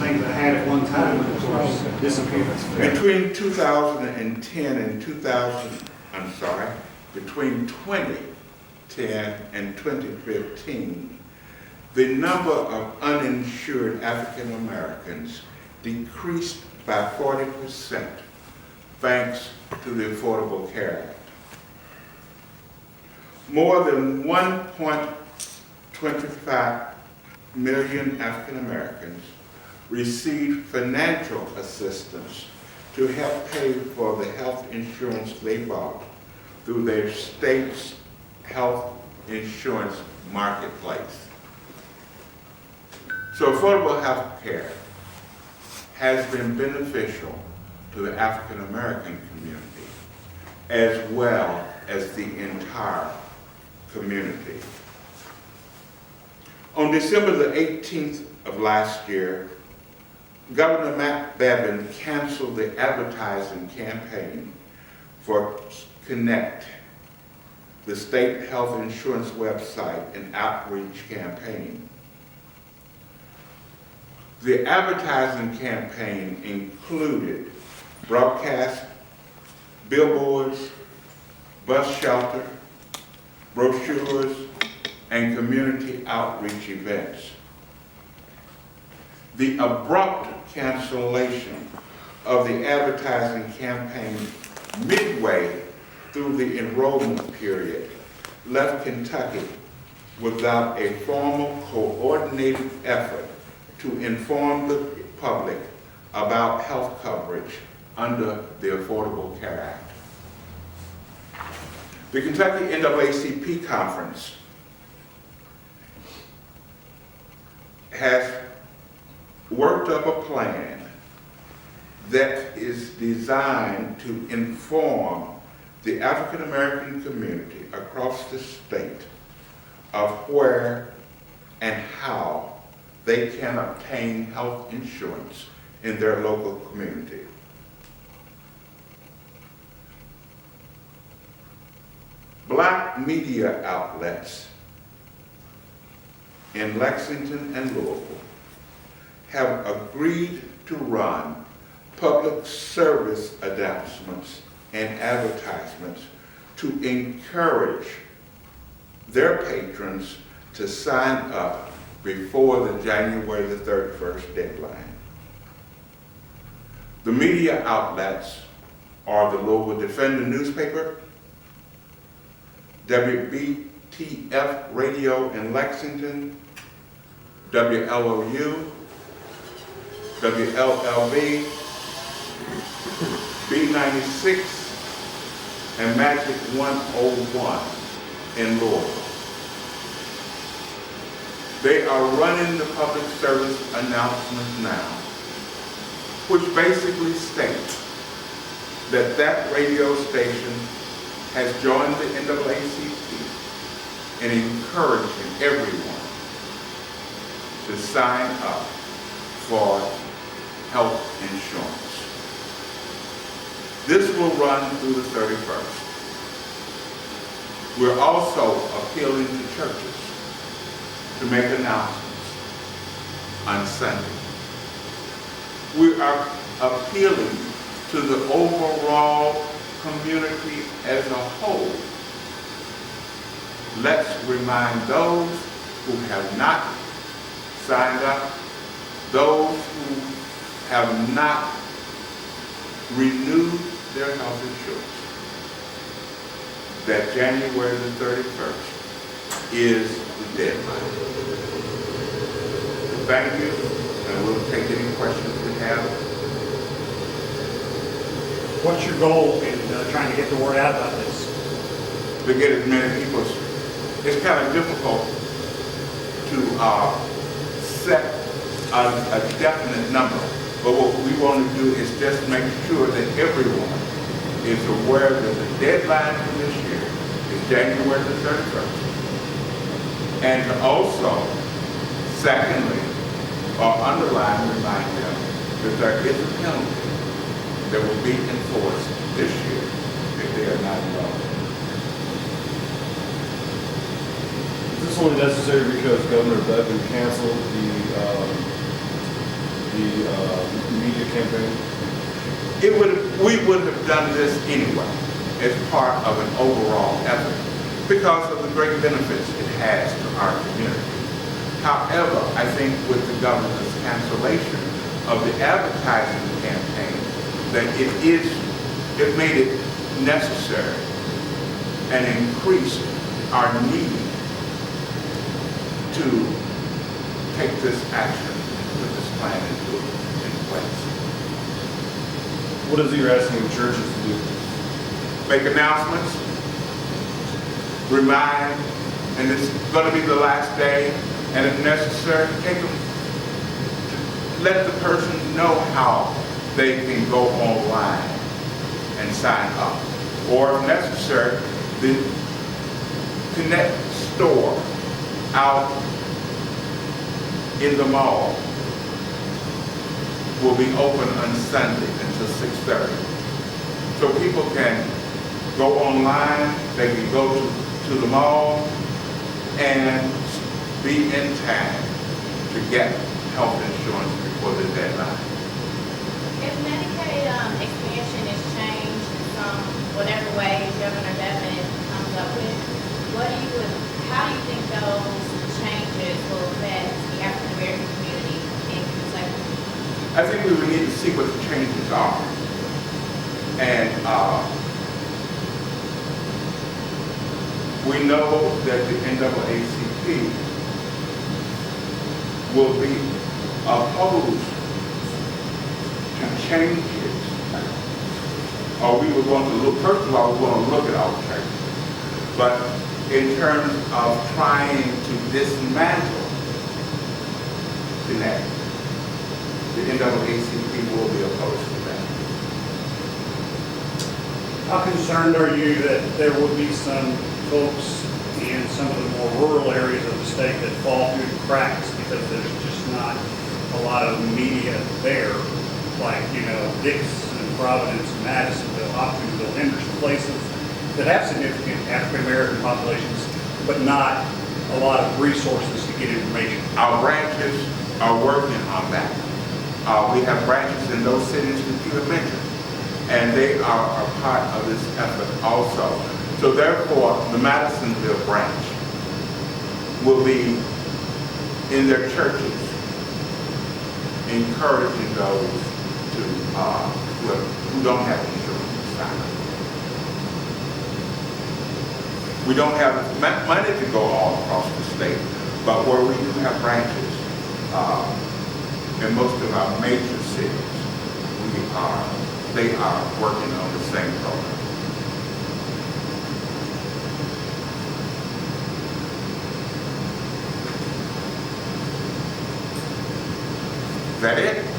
things I had at one time, and of course, disappeared. Between 2010 and between 2010 and 2015, the number of uninsured African Americans decreased by 40% thanks to the Affordable Care Act. More than 1.25 million African Americans received financial assistance to help pay for the health insurance they bought through their state's health insurance marketplace. So affordable health care has been beneficial to the African American community as well as the entire community. On December the 18th of last year, Governor Matt Bevin canceled the advertising campaign for Connect, the state health insurance website and outreach campaign. The advertising campaign included broadcast, billboards, bus shelter, brochures, and community outreach events. The abrupt cancellation of the advertising campaign midway through the enrollment period left Kentucky without a formal, coordinated effort to inform the public about health coverage under the Affordable Care Act. The Kentucky NAACP conference has worked up a plan that is designed to inform the African American community across the state of where and how they can obtain health insurance in their local community. Black media outlets in Lexington and Louisville have agreed to run public service announcements and advertisements to encourage their patrons to sign up before the January the 31st deadline. The media outlets are the Louisville Defender newspaper, WBTF Radio in Lexington, WLOU, WLLB, B96, and Magic 101 in Louisville. They are running the public service announcement now, which basically states that that radio station has joined the NAACP in encouraging everyone to sign up for health insurance. This will run through the 31st. We're also appealing to churches to make announcements on Sunday. We are appealing to the overall community as a whole. Let's remind those who have not signed up, those who have not renewed their health insurance, that January the 31st is the deadline. Thank you, and we'll take any questions we have. What's your goal in trying to get the word out about this? To get as many people. It's kind of difficult to set a definite number, but what we want to do is just make sure that everyone is aware that the deadline for this year is January the 31st. And to also, secondly, or underline, remind them that there is a penalty that will be enforced this year if they are not enrolled. Is this only necessary because Governor Bevin canceled the media campaign? We would have done this anyway as part of an overall effort because of the great benefits it has to our community. However, I think with the governor's cancellation of the advertising campaign, that it made it necessary and increased our need to take this action, put this plan in place. What is it you're asking the churches to do? Make announcements, remind, and it's going to be the last day, and if necessary, take them, let the person know how they can go online and sign up. Or if necessary, the Connect store out in the mall will be open on Sunday until 6:30. So people can go online, they can go to the mall and be in time to get health insurance before the deadline. If Medicaid expansion is changed in whatever way Governor Bevin comes up with, how do you think those changes will affect the African American community in Kentucky? I think we would need to see what the changes are. And we know that the NAACP will be opposed to changes. Or we would want to look, first of all, we want to look at all changes. But in terms of trying to dismantle Connect, the NAACP will be opposed to that. How concerned are you that there will be some folks in some of the more rural areas of the state that fall through the cracks because there's just not a lot of media there, like, Dixon, Providence, Madisonville, Hopkinsville, Henderson, places that have significant African American populations, but not a lot of resources to get information? Our branches are working on that. We have branches in those cities that you have mentioned, and they are a part of this effort also. So therefore, the Madisonville branch will be in their churches encouraging those who don't have insurance to sign up. We don't have money to go all across the state, but where we do have branches, in most of our major cities, they are working on the same program. Is that it?